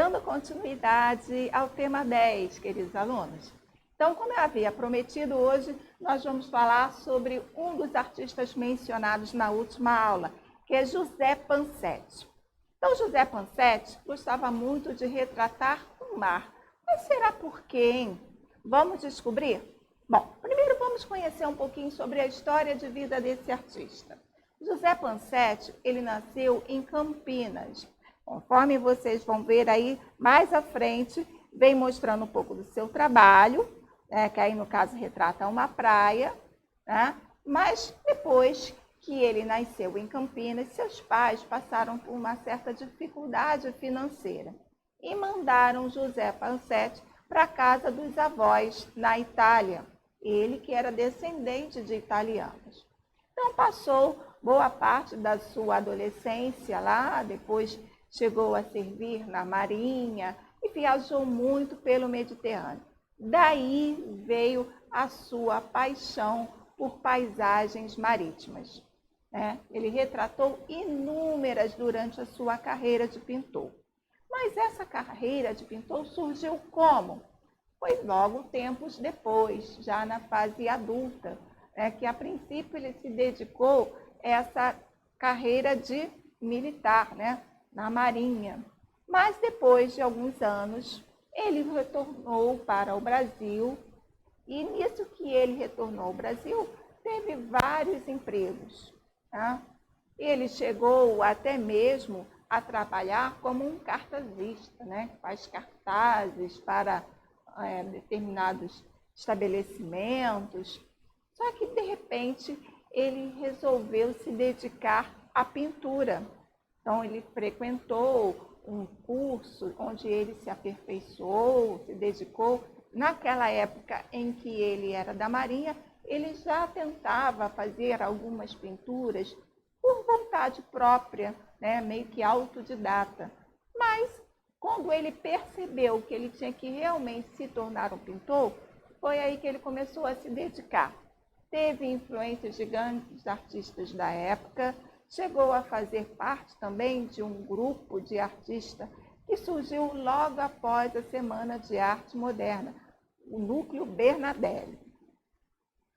Dando continuidade ao tema 10, queridos alunos. Então, como eu havia prometido, hoje nós vamos falar sobre um dos artistas mencionados na última aula, que é José Pansetti. Então, José Pansetti gostava muito de retratar o mar. Mas será por quê, hein? Vamos descobrir? Bom, primeiro vamos conhecer um pouquinho sobre a história de vida desse artista. José Pansetti, ele nasceu em Campinas. Conforme vocês vão ver aí mais à frente, vem mostrando um pouco do seu trabalho, que aí no caso retrata uma praia, né? Mas depois que ele nasceu em Campinas, seus pais passaram por uma certa dificuldade financeira e mandaram José Pansetti para a casa dos avós na Itália, ele que era descendente de italianos. Então passou boa parte da sua adolescência lá, depois chegou a servir na Marinha e viajou muito pelo Mediterrâneo. Daí veio a sua paixão por paisagens marítimas. Ele retratou inúmeras durante a sua carreira de pintor. Mas essa carreira de pintor surgiu como? Foi logo tempos depois, já na fase adulta, que a princípio ele se dedicou a essa carreira de militar, na Marinha. Mas depois de alguns anos, ele retornou para o Brasil e nisso que ele retornou ao Brasil, teve vários empregos. Ele chegou até mesmo a trabalhar como um cartazista, faz cartazes para determinados estabelecimentos. Só que, de repente, ele resolveu se dedicar à pintura. Então, ele frequentou um curso onde ele se aperfeiçoou, se dedicou. Naquela época em que ele era da Marinha, ele já tentava fazer algumas pinturas por vontade própria, meio que autodidata. Mas, quando ele percebeu que ele tinha que realmente se tornar um pintor, foi aí que ele começou a se dedicar. Teve influências de grandes artistas da época, chegou a fazer parte também de um grupo de artistas que surgiu logo após a Semana de Arte Moderna, o Núcleo Bernardelli.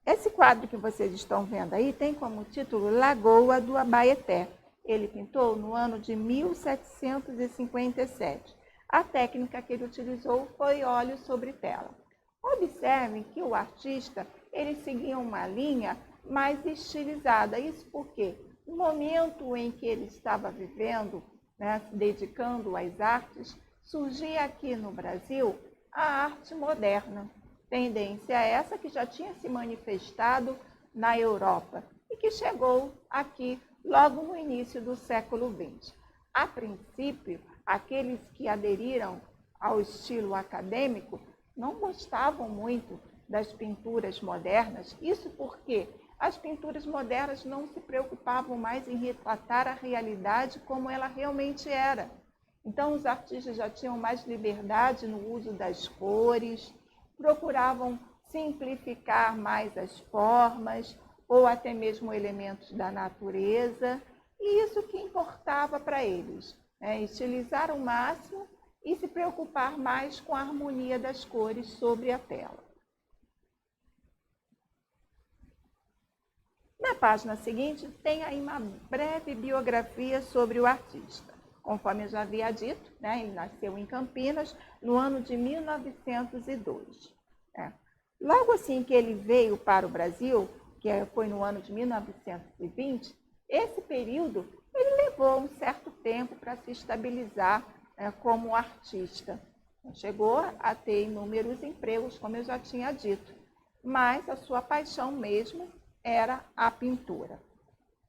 Esse quadro que vocês estão vendo aí tem como título Lagoa do Abaeté. Ele pintou no ano de 1757. A técnica que ele utilizou foi óleo sobre tela. Observem que o artista ele seguia uma linha mais estilizada. Isso porque no momento em que ele estava vivendo, se dedicando às artes, surgia aqui no Brasil a arte moderna. Tendência essa que já tinha se manifestado na Europa e que chegou aqui logo no início do século XX. A princípio, aqueles que aderiram ao estilo acadêmico não gostavam muito das pinturas modernas, isso porque as pinturas modernas não se preocupavam mais em retratar a realidade como ela realmente era. Então, os artistas já tinham mais liberdade no uso das cores, procuravam simplificar mais as formas ou até mesmo elementos da natureza, e isso que importava para eles, estilizar o máximo e se preocupar mais com a harmonia das cores sobre a tela. Na página seguinte, tem aí uma breve biografia sobre o artista. Conforme eu já havia dito, ele nasceu em Campinas no ano de 1902. Logo assim que ele veio para o Brasil, que foi no ano de 1920, esse período ele levou um certo tempo para se estabilizar como artista. Chegou a ter inúmeros empregos, como eu já tinha dito, mas a sua paixão mesmo era a pintura.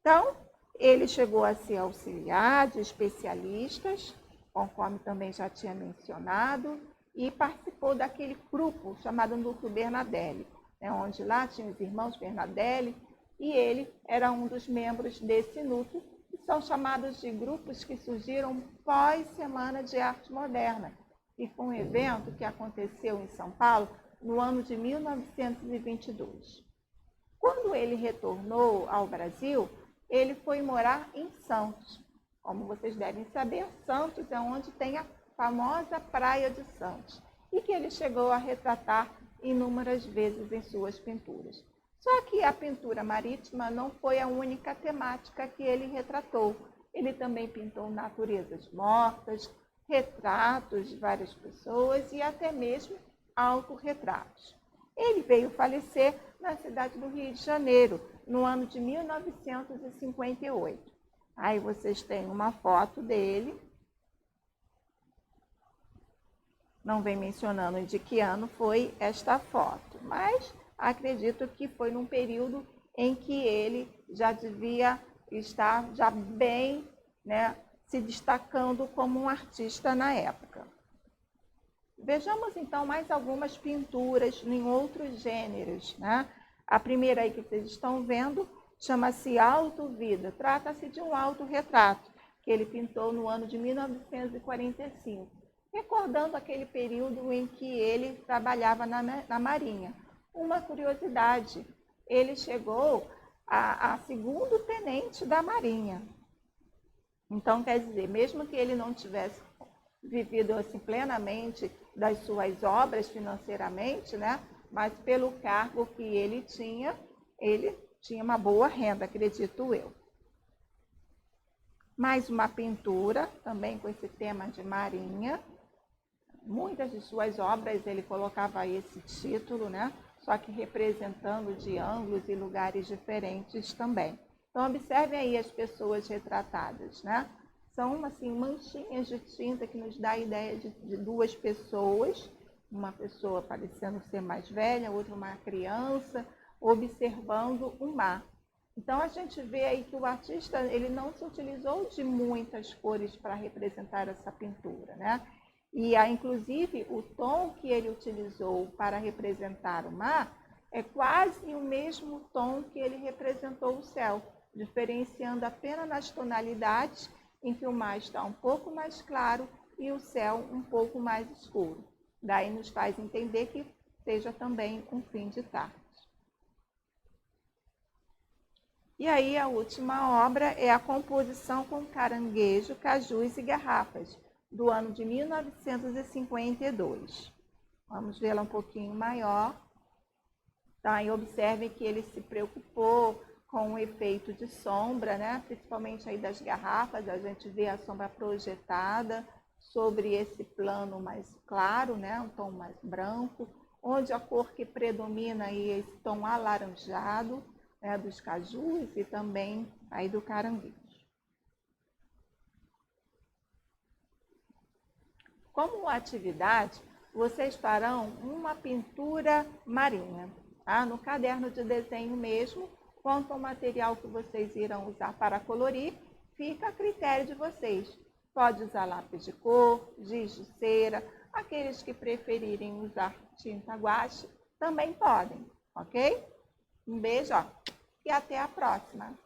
Então, ele chegou a ser auxiliar de especialistas, conforme também já tinha mencionado, e participou daquele grupo chamado Núcleo Bernardelli, onde lá tinha os irmãos Bernardelli, e ele era um dos membros desse núcleo, que são chamados de grupos que surgiram pós-Semana de Arte Moderna, e foi um evento que aconteceu em São Paulo no ano de 1922. Quando ele retornou ao Brasil, ele foi morar em Santos. Como vocês devem saber, Santos é onde tem a famosa Praia de Santos e que ele chegou a retratar inúmeras vezes em suas pinturas. Só que a pintura marítima não foi a única temática que ele retratou. Ele também pintou naturezas mortas, retratos de várias pessoas e até mesmo autorretratos. Ele veio falecer na cidade do Rio de Janeiro, no ano de 1958. Aí vocês têm uma foto dele. Não vem mencionando de que ano foi esta foto, mas acredito que foi num período em que ele já devia estar já bem, né, se destacando como um artista na época. Vejamos então mais algumas pinturas em outros gêneros, né? A primeira aí que vocês estão vendo chama-se Autovida. Trata-se de um autorretrato que ele pintou no ano de 1945, recordando aquele período em que ele trabalhava na Marinha. Uma curiosidade, ele chegou a segundo tenente da Marinha. Então, quer dizer, mesmo que ele não tivesse vivido assim, plenamente das suas obras financeiramente, né? Mas pelo cargo que ele tinha uma boa renda, acredito eu. Mais uma pintura, também com esse tema de marinha. Muitas de suas obras ele colocava esse título, né? Só que representando de ângulos e lugares diferentes também. Então, observem aí as pessoas retratadas, né? São, assim, manchinhas de tinta que nos dá a ideia de duas pessoas, uma pessoa parecendo ser mais velha, outra uma criança, observando o mar. Então, a gente vê aí que o artista ele não se utilizou de muitas cores para representar essa pintura, né? E, inclusive, o tom que ele utilizou para representar o mar é quase o mesmo tom que ele representou o céu, diferenciando apenas nas tonalidades em que o mar está um pouco mais claro e o céu um pouco mais escuro. Daí nos faz entender que seja também um fim de tarde. E aí a última obra é a composição com caranguejo, cajus e garrafas, do ano de 1952. Vamos vê-la um pouquinho maior. Tá? E observem que ele se preocupou com o efeito de sombra, né? Principalmente aí das garrafas, a gente vê a sombra projetada sobre esse plano mais claro, né? Um tom mais branco, onde a cor que predomina aí é esse tom alaranjado, né? Dos cajus e também aí do caranguejo. Como atividade, vocês farão uma pintura marinha, tá? No caderno de desenho mesmo. Quanto ao material que vocês irão usar para colorir, fica a critério de vocês. Pode usar lápis de cor, giz de cera, aqueles que preferirem usar tinta guache também podem, ok? Um beijo, ó, e até a próxima!